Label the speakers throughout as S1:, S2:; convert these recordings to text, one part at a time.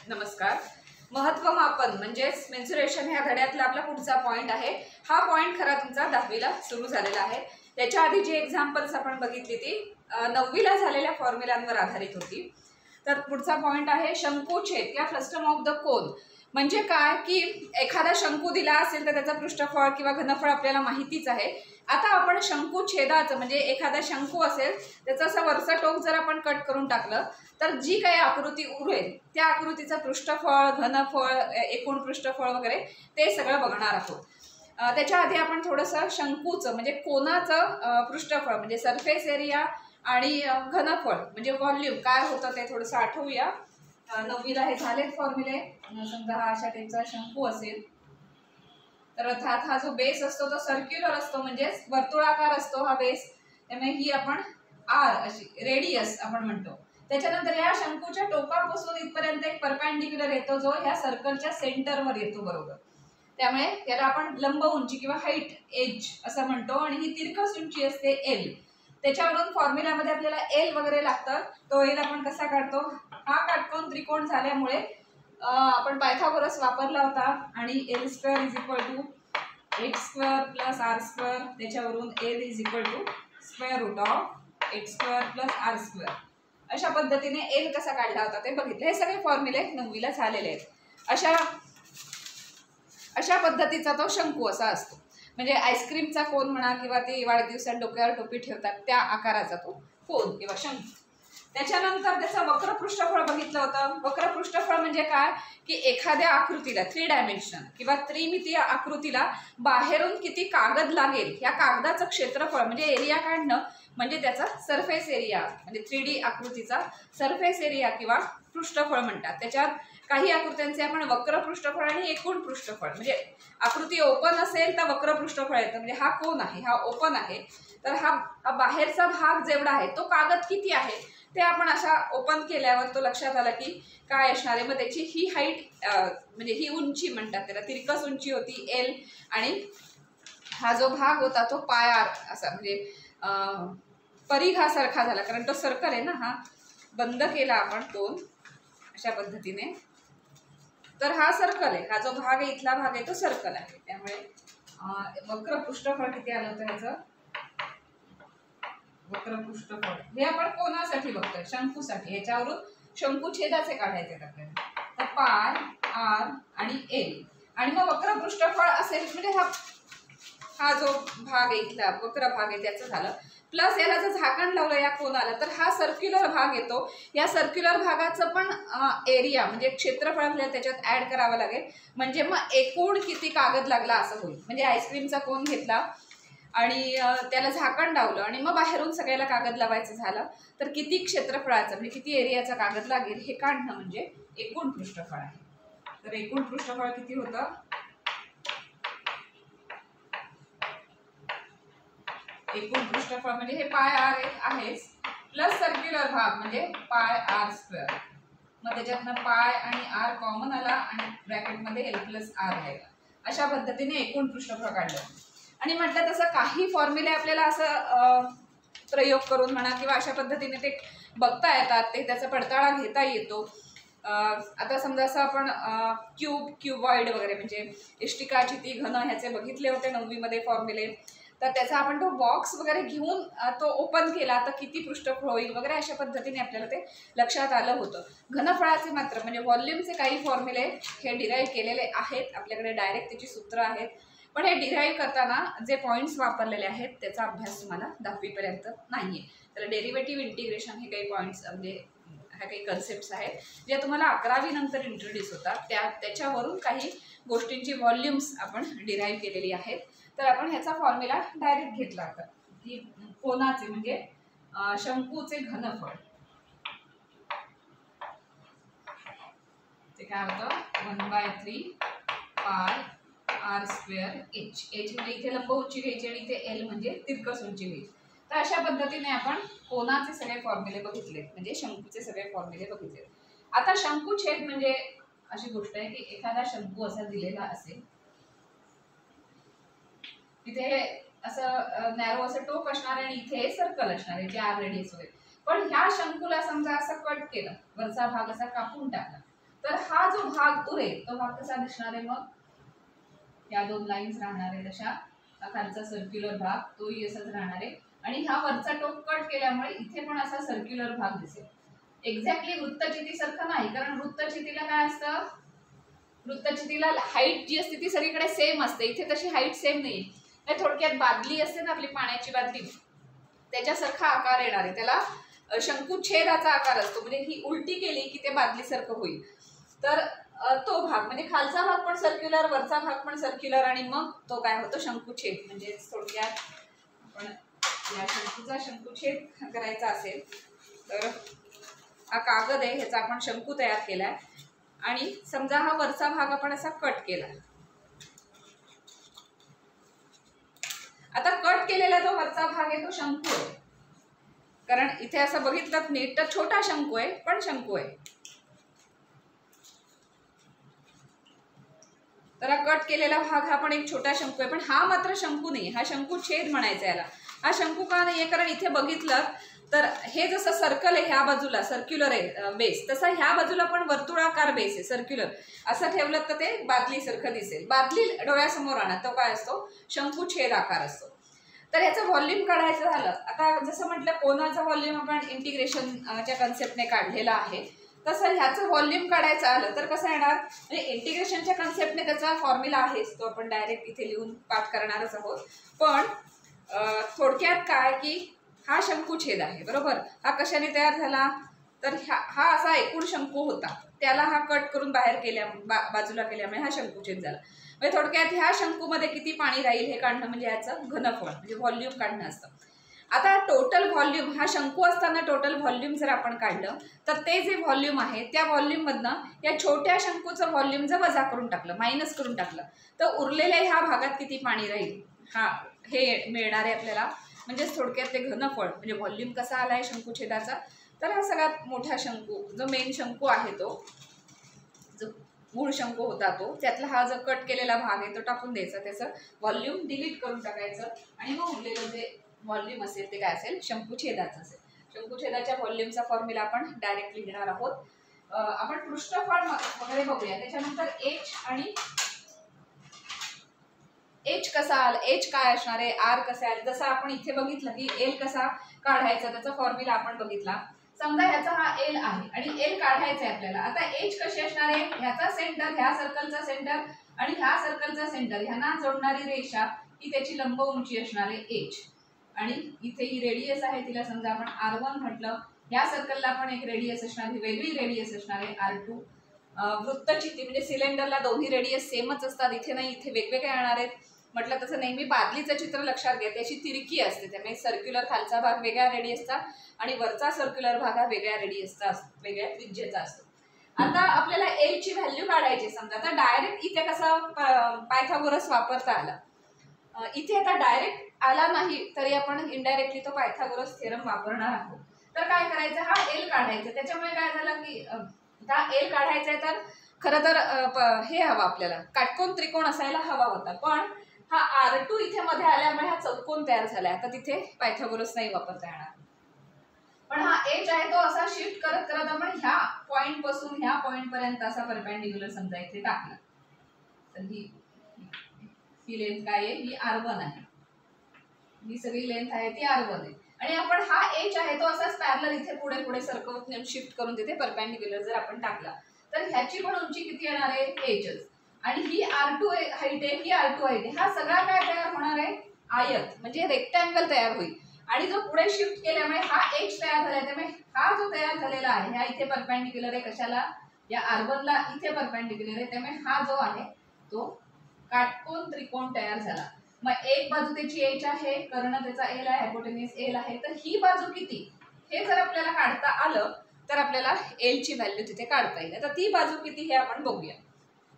S1: नमस्कार. महत्व मापन म्हणजेच मेन्सुरेशन ह्या धड्यातला आपला पुढचा पॉइंट आहे. हा पॉइंट खरा तुमचा 10वीला सुरू झालेला आहे. त्याच्या आधी जी एक्झाम्पल्स आपण बघितली ती 9वीला झालेल्या फॉर्म्युलांवर आधारित होती. तर पुढचा पॉइंट आहे शंकुछेद या फ्रस्टम ऑफ द कोन. म्हणजे काय की एखादा शंकू दिला असेल तर त्याचा पृष्ठफळ किंवा घनफळ आपल्याला माहितीच आहे. आता आपण शंकुछेदाचं म्हणजे एखादा शंकू असेल त्याचं असं वरचं टोक जर आपण कट करून टाकलं तर जी काही आकृती उरेल त्या आकृतीचं पृष्ठफळ, घनफळ, एकूण पृष्ठफळ वगैरे ते सगळं बघणार आहोत. त्याच्या आधी आपण थोडंसं शंकूचं म्हणजे कोनाचं पृष्ठफळ म्हणजे सरफेस एरिया आणि घनफळ म्हणजे व्हॉल्यूम काय होतं ते थोडंसं आठवूया. 9वीला हे झालेत फॉर्म्युले. समजा हा अशा टाईपचा शंकू असेल तर अर्थात हा जो बेस असतो तो सर्क्युलर असतो म्हणजे वर्तुळाकार असतो हा बेस. त्यामुळे ही आपण आर अशी रेडियस आपण म्हणतो. त्याच्यानंतर या शंकूच्या टोकापासून इथपर्यंत एक परपेंडिक्युलर येतो जो ह्या सर्कलच्या सेंटरवर येतो बरोबर. त्यामुळे याला आपण लंब उंची किंवा हाईट एज असं म्हणतो आणि ही तिरकस उंची असते एल. त्याच्यावरून फॉर्म्युलामध्ये आपल्याला एल वगैरे लागतं. तो एल आपण कसा काढतो? हा काटकोन त्रिकोण झाल्यामुळे आपण पायथागोरस वापरला होता आणि L square is equal to X square plus R square. त्याच्यावरून L is equal to square root of X square plus R square. अशा पद्धतीने एल कसा काढला होता ते बघितले. हे सगळे फॉर्म्युले 9वीला झालेले आहेत. अशा पद्धतीचा तो शंकू असा असतो. म्हणजे आईस्क्रीमचा कोन म्हणा किंवा ते वाढदिवसात डोक्यावर टोपी ठेवतात त्या आकाराचा तो कोन किंवा शंकू. त्याच्यानंतर त्याचं वक्र पृष्ठफळ बघितलं होतं. वक्र पृष्ठफळ म्हणजे काय की एखाद्या आकृतीला 3 डायमेन्शनल किंवा त्रिमितीय आकृतीला बाहेरून किती कागद लागेल या कागदाचं क्षेत्रफळ म्हणजे एरिया काढणं म्हणजे त्याचा सरफेस एरिया म्हणजे 3D आकृतीचा सरफेस एरिया किंवा पृष्ठफळ म्हणतात. त्याच्यात काही आकृत्यांचे आपण वक्र पृष्ठफळ आणि एकूण पृष्ठफळ म्हणजे आकृती ओपन असेल तर वक्र पृष्ठफळ येतं. म्हणजे हा कोन आहे, हा ओपन आहे, तर हा बाहेरचा भाग जेवढा आहे तो कागद किती आहे ते आपण अशा ओपन केल्यावर तो लक्षात आला की काय असणार आहे. मग त्याची ही हाईट म्हणजे ही उंची म्हणतात त्याला तिरकस उंची होती एल आणि हा जो भाग होता तो पाय आर असा म्हणजे परिघासारखा झाला कारण तो सर्कल आहे ना. हा बंद केला आपण कोन अशा पद्धतीने तर हा सर्कल आहे. हा जो भाग आहे इथला भाग आहे तो सर्कल आहे. त्यामुळे वक्र पृष्ठफळ किती आलं होतं ह्याचं? वक्र पृष्ठफळ हे आपण कोणासाठी बघतोय? शंकूसाठी. ह्याच्यावरून शंकुछेदाचे काढायचे आपल्याला. तर पाय आर आणि एल आणि मग वक्र पृष्ठफळ असेल म्हणजे हा जो भाग आहे इथला वक्र भाग आहे त्याचं झालं. प्लस याला जर झाकण लावलं या कोनाला तर हा सर्क्युलर भाग येतो. या सर्क्युलर भागाचं पण एरिया म्हणजे क्षेत्रफळ आपल्याला त्याच्यात ऍड करावं लागेल. म्हणजे मग एकूण किती कागद लागला असं होईल. म्हणजे आईस्क्रीमचा कोन घेतला आणि त्याला झाकण लावलं आणि मग बाहेरून सगळ्याला कागद लावायचं झालं तर किती क्षेत्रफळाचं म्हणजे किती एरियाचा कागद लागेल हे काढणं म्हणजे एकूण पृष्ठफळ आहे. तर एकूण पृष्ठफळ किती होतं? एकूण पृष्ठफळ म्हणजे हे पाय आर आहेच प्लस सर्क्युलर भाग म्हणजे पाय आर स्क्वेअर. मग त्याच्यातनं पाय आणि आर कॉमन आला आणि ब्रॅकेटमध्ये एल प्लस आर राहिला. अशा पद्धतीने एकूण पृष्ठफळ काढलं. आणि म्हटलं तसं काही फॉर्म्युले आपल्याला असं प्रयोग करून म्हणा किंवा अशा पद्धतीने ते बघता येतात. ते त्याचा पडताळा घेता येतो. आता समजा असं आपण क्यूबॉइड वगैरे म्हणजे इष्टिकाची ती घन ह्याचे बघितले होते 9वीमध्ये फॉर्म्युले. तर त्याचा आपण तो बॉक्स वगैरे घेऊन तो ओपन केला तर किती पृष्ठफळ होईल वगैरे अशा पद्धतीने आपल्याला ते लक्षात आलं होतं. घनफळाचे मात्र म्हणजे व्हॉल्यूमचे काही फॉर्म्युले हे डिराईव्ह केलेले आहेत. आपल्याकडे डायरेक्ट त्याची सूत्र आहेत. पण हे डिराईव्ह करताना जे पॉईंट्स वापरलेले आहेत त्याचा अभ्यास तुम्हाला 10वीपर्यंत नाही आहे. तर डेरिव्हेटिव्ह इंटिग्रेशन हे काही पॉईंट्स म्हणजे ह्या काही कन्सेप्ट्स आहेत ज्या तुम्हाला 11वी नंतर इंट्रोड्यूस होतात. त्याच्यावरून काही गोष्टींची व्हॉल्यूम्स आपण डिराईव्ह केलेली आहेत. तर आपण ह्याचा फॉर्म्युला डायरेक्ट घेतला होता की कोनाचे म्हणजे शंकूचे घनफळ ते काय होतं 1/3 पाय आर स्क्वेअर एच. एच म्हणजे इथे लंब उंची घ्यायची आणि इथे एल म्हणजे तिरकस उंची घ्यायची. तर अशा पद्धतीने आपण कोनाचे सगळे फॉर्म्युले बघितले म्हणजे शंकूचे सगळे फॉर्म्युले बघितले. आता शंकुछेद म्हणजे अशी गोष्ट आहे की एखादा शंकू असा दिलेला असेल तिथे असं नॅरो असं टोक असणार आणि इथे सर्कल असणार आहे जे आर रेडियस होईल. पण ह्या शंकूला समजा असं कट केलं वरचा भाग असा कापून टाकला तर हा जो भाग उरेल तो भाग कसा दिसणार आहे? मग या दोन लाईन्स राहणार आहे तशा, हा खालचा सर्क्युलर भाग तोही असाच राहणार आहे आणि हा वरचा टोक कट केल्यामुळे इथे पण असा सर्क्युलर भाग दिसेल. एक्झॅक्टली वृत्तचितीसारखं नाही, कारण वृत्तचितीला काय असतं, वृत्तचितीला हाईट जी असते ती सगळीकडे सेम असते, इथे तशी हाईट सेम नाही. थोडक्यात बादली असते ना आपली पाण्याची बादली, त्याच्यासारखा आकार येणार आहे, त्याला शंकुच्छेदाचा आकार असतो, म्हणजे ही उलटी केली की ते बादलीसारखं होईल. तर तो भाग म्हणजे खालचा भाग पण सर्क्युलर, वरचा भाग पण सर्क्युलर आणि मग तो काय होतो? शंकुच्छेद. म्हणजे थोडक्यात आपण या शंकूचा शंकुच्छेद करायचा असेल तर हा कागद आहे, ह्याचा आपण शंकू तयार केलाय आणि समजा हा वरचा भाग आपण असा कट केला. आता कट केलेला जो वरचा भाग आहे तो शंकू आहे, कारण इथे असं बघितलं नीट तर छोटा शंकू आहे, पण शंकू आहे. तर हा कट केलेला भाग हा पण एक छोटा शंकू आहे, पण हा मात्र शंकू नाही, हा शंकुच्छेद म्हणायचा याला. हा शंकू का नाहीये? कारण इथे बघितलं तर हे जसं सर्कल आहे ह्या बाजूला सर्क्युलर आहे बेस, तसा ह्या बाजूला पण वर्तुळाकार बेस आहे सर्क्युलर. असं ठेवलं तर ते बादलीसारखं दिसेल. बादली डोळ्यासमोर आणा, तो काय असतो? शंकुच्छेद आकार असतो. तर याचं व्हॉल्यूम काढायचं झालं, आता जसं म्हटलं कोनाचा व्हॉल्यूम आपण इंटिग्रेशनच्या कन्सेप्टने काढलेला आहे, तसं ह्याचं व्हॉल्यूम काढायचं आलं तर कसं येणार? म्हणजे इंटिग्रेशनच्या कन्सेप्टने त्याचा फॉर्म्युला आहेच, तो आपण डायरेक्ट इथे लिहून पाठ करणारच आहोत. पण थोडक्यात काय की हा शंकुच्छेद आहे, बरोबर. हा कशाने तयार झाला? तर हा असा एकूण शंकू होता, त्याला हा कट करून बाहेर केल्या बाजूला केल्यामुळे हा शंकुच्छेद झाला. म्हणजे थोडक्यात ह्या शंकूमध्ये किती पाणी राहील हे काढणं म्हणजे याचं घनफळ म्हणजे व्हॉल्यूम काढणं असतं. आता टोटल व्हॉल्यूम, हा शंकू असताना टोटल व्हॉल्यूम जर आपण काढलं तर ते जे व्हॉल्यूम आहे त्या व्हॉल्यूम मधनं या छोट्या शंकूचं व्हॉल्यूम जर वजा करून टाकलं, मायनस करून टाकलं, तर उरलेल्या ह्या भागात किती पाणी राहील हा हे मिळणार आहे आपल्याला. म्हणजे थोडक्यात ते घनफळ म्हणजे व्हॉल्यूम कसा आलाय शंकुच्छेदाचा, तर हा सगळ्यात मोठा शंकू जो मेन शंकू आहे, तो जो मूळ शंकू होता तो, त्यातला हा जो कट केलेला भाग आहे तो टाकून द्यायचा, त्याचं व्हॉल्यूम डिलीट करून टाकायचं आणि मग उरलेलं जे व्हॉल्यूम असेल ते काय असेल? शंकुच्छेदाचं असेल. शंकुच्छेदाच्या व्हॉल्यूमचा फॉर्म्युला आपण डायरेक्टली लिहिणार आहोत. आपण पृष्ठफळ वगैरे बघूया, त्याच्यानंतर एच आणि एच कसा आला, एच काय असणार आहे, आर कसा आला, जसं आपण इथे बघितलं की एल कसा काढायचा त्याचा फॉर्म्युला आपण बघितला. समजा ह्याचा हा एल आहे आणि एल काढायचा आहे आपल्याला. आता एच कशी असणार आहे? ह्याचा सेंटर, ह्या सर्कलचा सेंटर आणि ह्या सर्कलचा सेंटर ह्यांना जोडणारी रेषा ही त्याची लंब उंची असणार आहे एच. आणि इथे ही रेडियस आहे, तिला समजा आपण R1 म्हटलं. ह्या सर्कलला पण एक रेडियस असणार, ही वेगळी रेडियस असणार आहे R2. वृत्तचिती म्हणजे सिलेंडरला दोन्ही रेडियस सेमच असतात, इथे नाही, इथे वेगवेगळे येणार आहेत. म्हटलं तसं नेहमी बादलीचं चित्र लक्षात घ्या, त्याची तिरकी असते, त्यामुळे सर्क्युलर खालचा भाग वेगळ्या रेडियसचा आणि वरचा सर्क्युलर भाग हा वेगळ्या रेडियसचा असतो, वेगळ्या त्रिज्येचा असतो. आता आपल्याला एल ची व्हॅल्यू काढायची. समजा आता डायरेक्ट इथे कसा पायथागोरस वापरता आला, इथे आता डायरेक्ट आला नाही तरी आपण इनडायरेक्टली तो पायथागोरस थेरम वापरणार आहोत. तर काय करायचं? हा एल काढायचा. त्याच्यामुळे काय झालं की हा एल काढायचा आहे तर खरं तर हे हवा आपल्याला, काटकोन त्रिकोण असायला हवा होता, पण हा R2 इथे मध्ये आल्यामुळे हा चौकोन तयार झालाय. आता तिथे पायथागोरस नाही वापरता येणार, पण हा एच आहे तो असा शिफ्ट करत करत आपण ह्या पॉइंट पासून ह्या पॉइंट पर्यंत असा परपेंडिक्युलर समजा इथे टाकला, तर ही लेंथ काय आहे? ही R1 आहे, ही सगळी लेंथ आहे ती R1 आहे. आणि आपण हा एच आहे तो असाच पॅरलल इथे पुढे पुढे सरकवून शिफ्ट करून तिथे परपेंडिक्युलर जर आपण टाकला तर ह्याची पण उंची किती येणार आहे? एचच. आणि ही R2 हाईट आहे, ही R2 हाईट आहे. हा सगळा काय तयार होणार आहे? आयत म्हणजे रेक्टँगल तयार होईल. आणि जो पुढे शिफ्ट केल्यामुळे हा एच तयार झाला, त्यामुळे हा जो तयार झालेला आहे ह्या इथे परपेंडिक्युलर आहे, कशाला? या R1 ला इथे परपेंडिक्युलर आहे, त्यामुळे हा जो आहे तो काटकोन त्रिकोण तयार झाला. मग एक बाजू त्याची एच आहे, कर्ण त्याचा एल आहे, हायपोटेन्यूज एल आहे, तर ही बाजू किती हे जर आपल्याला काढता आलं तर आपल्याला एल ची व्हॅल्यू तिथे काढता येईल. आता ती बाजू किती हे आपण बघूया.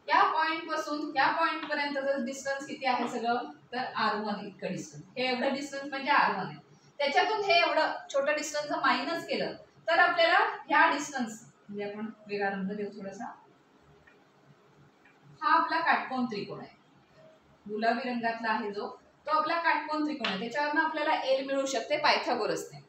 S1: या पॉइंट पासून या पॉइंट पर्यंतचं डिस्टन्स किती आहे सगळं? तर R1 इतकं डिस्टन्स, हे एवढं डिस्टन्स म्हणजे R1 आहे. त्याच्यातून हे एवढं छोटं डिस्टन्स मायनस केलं तर आपल्याला ह्या डिस्टन्स म्हणजे आपण वेगळा रंग देऊ थोडासा, हा आपला काटकोन त्रिकोण आहे, गुलाबी रंगातला आहे जो, तो आपला काटकोन त्रिकोण आहे. त्याच्यावरनं आपल्याला एल मिळू शकते पायथागोरसने.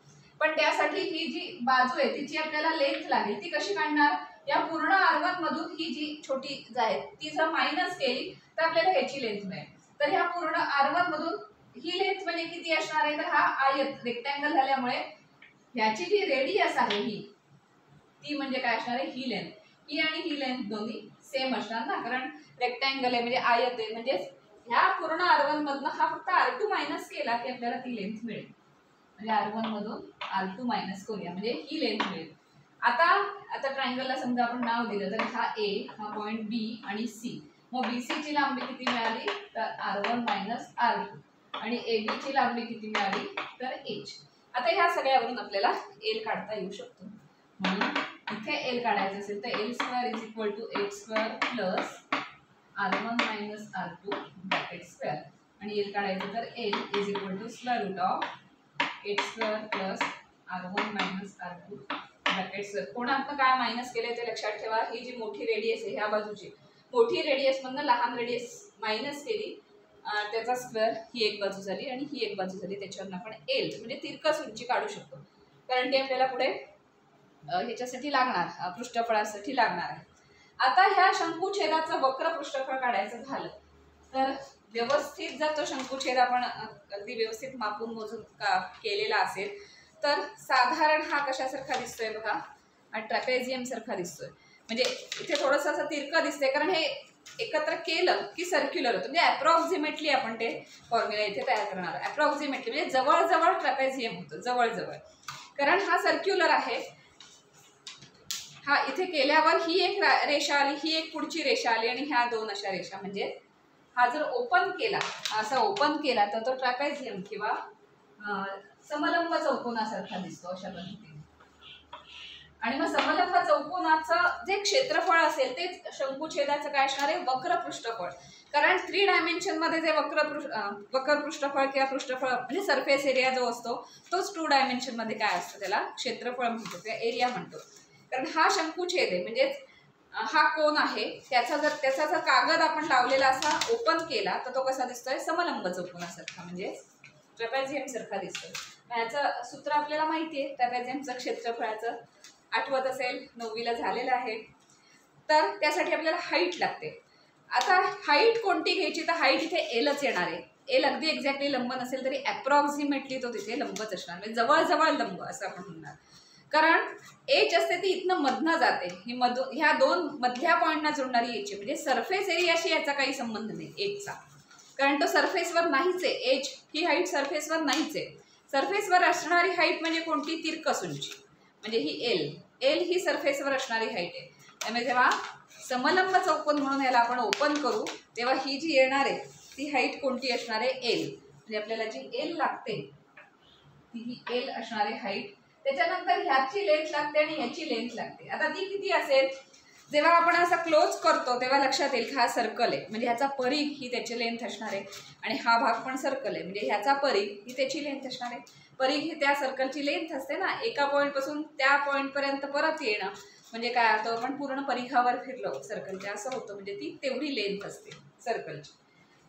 S1: पण त्यासाठी ही जी बाजू आहे तिची आपल्याला लेंथ लागेल, ती कशी काढणार? या पूर्ण R1 मधून ही जी छोटी आहे ती जर मायनस केली तर आपल्याला ह्याची लेंथ मिळेल. तर ह्या पूर्ण R1 मधून ही लेंथ म्हणजे किती असणार आहे, तर हा आयत रेक्टँगल झाल्यामुळे ह्याची जी रेडियस आहे ही ती म्हणजे काय असणार आहे, ही लेंथ. ही आणि ही लेंथ दोन्ही सेम असणार ना, कारण रेक्टँगल आहे म्हणजे आयत आहे, म्हणजे ह्या पूर्ण R1 मधनं हा फक्त R2 मायनस केला की आपल्याला ती लेंथ मिळेल. म्हणजे R1 मधून R2 मायनस करूया म्हणजे ही लेंथ मिळेल. आता ट्रायंगलला समजा आपण नाव दिलं तर हा A, हा पॉइंट B आणि C. मग BC ची लांबी किती मिळाली, तर R1 मायनस R2 आणि AB ची लांबी किती मिळाली, तर H. आता ह्या सगळ्यावरून आपल्याला L काढता येऊ शकतो. म्हणून इथे L काढायचं असेल तर L square is equal to H square plus R1 minus R2 bracket square आणि L काढायचं तर L is equal to square root of H square plus R1 minus R2 bracket square. कोणातनं काय मायनस केले ते लक्षात ठेवा. ही जी मोठी रेडियस आहे ह्या बाजूची मोठी रेडियस मधनं लहान रेडियस मायनस केली, त्याचा स्क्वेअर ही एक बाजू झाली आणि ही एक बाजू झाली. त्याच्यावरून आपण L म्हणजे तिरकस उंची काढू शकतो, कारण की आपल्याला पुढे ह्याच्यासाठी लागणार, पृष्ठफळासाठी लागणार आहे. आता ह्या शंकुछेदाचं वक्र पृष्ठफळ काढायचं झालं तर व्यवस्थित जर तो शंकुछेद आपण अगदी व्यवस्थित मापून मोजून केलेला असेल तर साधारण हा कशासारखा दिसतोय बघा, हा ट्रॅपेझियम सारखा दिसतोय. म्हणजे इथे थोडंसं असं तिरकं दिसतंय कारण हे एकत्र केलं की सर्क्युलर होतं. म्हणजे अप्रॉक्सिमेटली आपण ते फॉर्म्युला इथे तयार करणार. अप्रॉक्सिमेटली म्हणजे जवळजवळ ट्रॅपेझियम होतं, जवळजवळ, कारण हा सर्क्युलर आहे. हा इथे केल्यावर ही एक रेषा आली, ही एक पुढची रेषा आली आणि ह्या दोन अशा रेषा. म्हणजे हा जर ओपन केला, असा ओपन केला तर तो ट्रॅपेझियम किंवा समलंब चौकोनासारखा दिसतो अशा पद्धतीने. आणि मग समलंब चौकोनाचं जे क्षेत्रफळ असेल ते शंकुछेदाचं काय असणार आहे, वक्र पृष्ठफळ. कारण 3 डायमेन्शन मध्ये जे वक्र पृष्ठफळ किंवा पृष्ठफळ म्हणजे सरफेस एरिया जो असतो तोच 2 डायमेन्शन मध्ये काय असतं, त्याला क्षेत्रफळ म्हणतो किंवा एरिया म्हणतो. कारण हा शंकुछेद आहे म्हणजे हा कोन आहे, त्याचा जर कागद आपण लावलेला असा ओपन केला तर तो कसा दिसतोय, समलंब चौकोनासारखा म्हणजे ट्रॅपेझियम सारखा दिसतोय. याचं सूत्र आपल्याला माहिती आहे, ट्रॅपेझियमचं क्षेत्रफळाचं आठवत असेल, 9वीला झालेलं आहे. तर त्यासाठी आपल्याला हाईट लागते. आता हाईट कोणती घ्यायची, तर हाईट इथे एलच येणार आहे. एल अगदी एक्झॅक्टली लंब नसेल तरी अप्रॉक्सिमेटली तो तिथे लंबच असणार, म्हणजे जवळजवळ लंब असं आपण म्हणणार. कारण एच असते ती इथनं मधनं जाते, ही ह्या दोन मधल्या पॉईंटना जोडणारी एच आहे. म्हणजे सरफेस एरियाशी याचा काही संबंध नाही एचचा, कारण तो सरफेसवर नाहीच आहे. एच ही हाईट सरफेसवर नाहीच आहे. सरफेसवर असणारी हाईट म्हणजे कोणती, तिरकस उंची, म्हणजे ही एल ही सरफेसवर असणारी हाईट आहे. त्यामुळे जेव्हा समलंब चौकोन म्हणून याला आपण ओपन करू तेव्हा ही जी येणार आहे ती हाईट कोणती असणार आहे, एल. म्हणजे आपल्याला जी एल लागते ती ही एल असणार आहे हाईट. त्याच्यानंतर ह्याची लेंथ लागते आणि ह्याची लेंथ लागते. आता ती किती असेल, जेव्हा आपण असा क्लोज करतो तेव्हा लक्षात येईल की हा सर्कल आहे म्हणजे ह्याचा परिघ ही त्याची लेंथ असणार आहे आणि हा भाग पण सर्कल आहे म्हणजे ह्याचा परिघ ही त्याची लेंथ असणार आहे. परिघ ही त्या सर्कलची लेंथ असते ना, एका पॉईंट पासून त्या पॉईंट पर्यंत परत येणं म्हणजे काय होतं, आपण पूर्ण परिघावर फिरलो सर्कलच्या असं होतं, म्हणजे ती तेवढी लेंथ असते सर्कलची.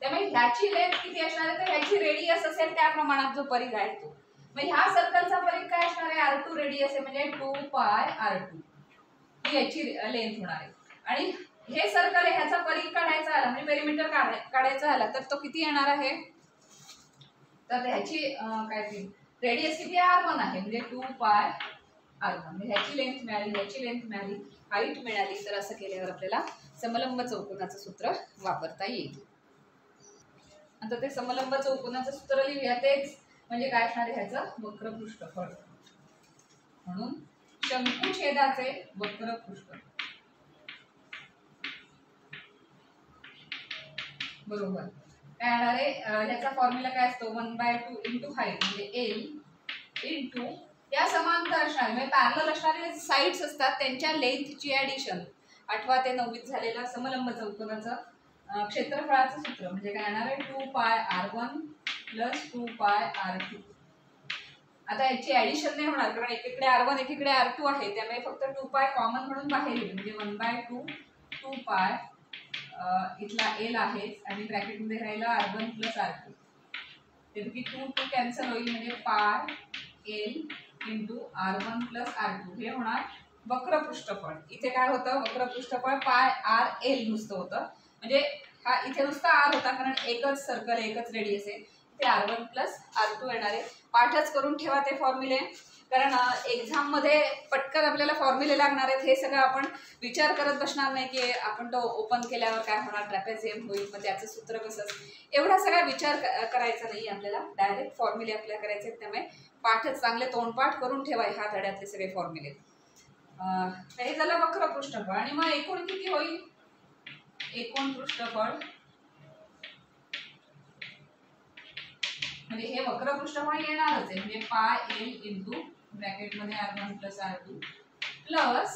S1: त्यामुळे ह्याची लेंथ किती असणार आहे, तर ह्याची रेडियस असेल त्या प्रमाणात जो परिघ आहे तो. मग ह्या सर्कलचा परिघ काय असणार आहे, R2 रेडियस आहे म्हणजे 2πr2 ही याची लेंथ होणार आहे. आणि हे सर्कल आहे, ह्याचा परिघ काढायचा आला म्हणजे पेरिमीटर काढायचा आला तर तो किती येणार आहे, तर ह्याची काय ती रेडियस किती R1 आहे म्हणजे 2πr1. म्हणजे ह्याची लेंथ मिळाली, ह्याची लेंथ मिळाली, हाईट मिळाली. तर असं केल्यावर आपल्याला समलंब चौकोनाचं सूत्र वापरता येईल. आता ते समलंब चौकोनाचं सूत्र लिहूया. तेच म्हणजे काय असणार आहे, ह्याचं वक्र पृष्ठफळ. म्हणून शंकुछेदाचे वक्र पृष्ठफळ बरोबर काय येणार आहे, ह्याचा फॉर्म्युला काय असतो, 1/2 इंटू हाईट म्हणजे एल इंटू या समांतर असणारे म्हणजे पॅरलल असणारे साइड्स असतात त्यांच्या लेंथची ऍडिशन. आठवा ते 9वीत झालेला समलंब चौकोनाचं क्षेत्रफळाचं सूत्र म्हणजे काय येणार आहे, 2πr1 प्लस 2πr2. आता याची ऍडिशन नाही होणार कारण एकीकडे R1 एकीकडे R2 आहे, त्यामुळे फक्त 2π कॉमन म्हणून बाहेर येईल म्हणजे 1/2 2π इथला एल आहे आणि ब्रॅकेट मध्ये राहिला R1 प्लस R2. त्यापैकी 2 कॅन्सल होईल म्हणजे पाय L into R1 plus R2 हे होणार वक्र पृष्ठफळ, इथे काय होतं वक्र पृष्ठफळ पाय आर एल नुसतं होतं, म्हणजे हा इथे नुसता आर होता कारण एकच सर्कल एकच रेडियस आहे, ते R1 प्लस R2 येणार आहे. पाठच करून ठेवा ते फॉर्म्युले, कारण एक्झाम मध्ये पटकन आपल्याला फॉर्म्युले लागणार आहेत. हे सगळं आपण विचार करत बसणार नाही की आपण तो ओपन केल्यावर काय होणार, ट्रॅपेझियम होईल मग त्याचं सूत्र कसं, एवढा सगळा विचार करायचा नाही आपल्याला, डायरेक्ट फॉर्म्युले आपल्याला करायचे आहेत. त्यामुळे पाठच चांगले तोंडपाठ करून ठेवा ह्या धड्यातले सगळे फॉर्म्युले. हे झालं वक्र पृष्ठफळ. आणि मग एकूण किती होईल, एकूण पृष्ठफळ म्हणजे हे वक्र पृष्ठफळ येणारच आहे, म्हणजे पाय एल इंटू ब्रॅकेट मध्ये R1 प्लस R2 प्लस,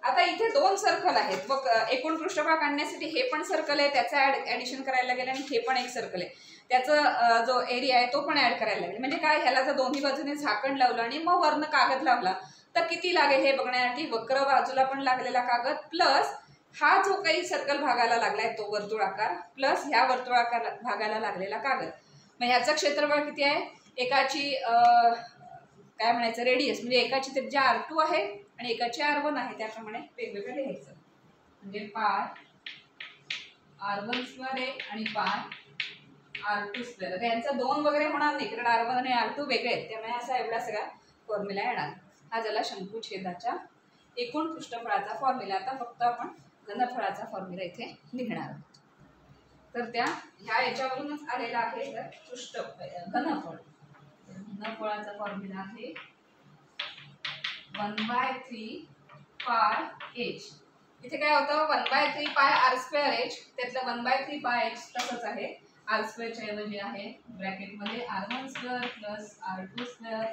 S1: आता इथे दोन सर्कल आहेत, मग एकूण पृष्ठफळ काढण्यासाठी हे पण सर्कल आहे त्याचं ऍडिशन करायला गेलं, आणि हे पण एक सर्कल आहे त्याचा जो एरिया आहे तो पण ऍड करायला लागेल. म्हणजे काय, ह्याला जर दोन्ही बाजूने झाकण लावलं आणि मग वरनं कागद लावला तर किती लागेल हे बघण्यासाठी वक्र बाजूला पण लागलेला कागद प्लस हा जो काही सर्कल भागाला लागलाय तो वर्तुळाकार प्लस ह्या वर्तुळाकार भागाला लागलेला कागद. मग ह्याचं क्षेत्रफळ किती आहे, एकाची काय म्हणायचं रेडियस, म्हणजे एकाची त्रिज्या R2 आहे आणि एकाची R1 आहे, त्याप्रमाणे वेगवेगळं लिहायचं. म्हणजे पाय R1 स्क्वेअर आहे आणि पाय R2 स्क्वेअर. आता यांचा 2 वगैरे होणार नाही कारण R1 आणि R2 वेगळे आहेत, त्यामुळे असा एवढा सगळा फॉर्म्युला येणार. हा झाला शंकुछेदाच्या एकूण पृष्ठफळाचा फॉर्म्युला. आता फक्त आपण घनफळाचा फॉर्म्युला इथे लिहिणार आहोत. तर त्या ह्या याच्यावरूनच आलेला आहे, तर घनफळ, घनफळाचा फॉर्म्युला आहे 1/3 पाय h. इथे काय होतं 1/3 पाय r स्क्वेअर h, त्यातलं 1/3 पाय h तसंच आहे, r स्क्वेअर च्या ऐवजी आहे ब्रॅकेट मध्ये R1 square plus R2 square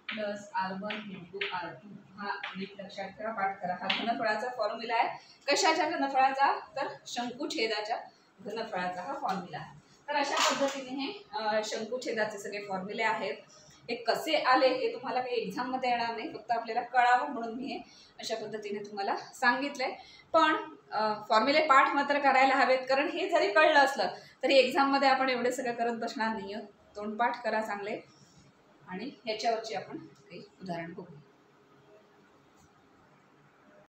S1: plus R1 into R2. हा नीट लक्षात ठेवा, पाठ करा. हा घनफळाचा फॉर्म्युला आहे. कशाच्या घनफळाचा, तर शंकुछेदाच्या घनफळाचा हा फॉर्म्युला आहे. तर अशा पद्धतीने हे शंकुछेदाचे सगळे फॉर्म्युले आहेत. हे कसे आले हे तुम्हाला काही एक्झाम मध्ये येणार नाही, फक्त आपल्याला कळावं म्हणून मी हे अशा पद्धतीने तुम्हाला सांगितलंय. पण फॉर्म्युले पाठ मात्र करायला हवेत, कारण हे जरी कळलं असलं तरी एक्झाम मध्ये आपण एवढे सगळं करत बसणार नाही. तोंडपाठ करा चांगले, आणि ह्याच्यावरची आपण काही उदाहरण बघू.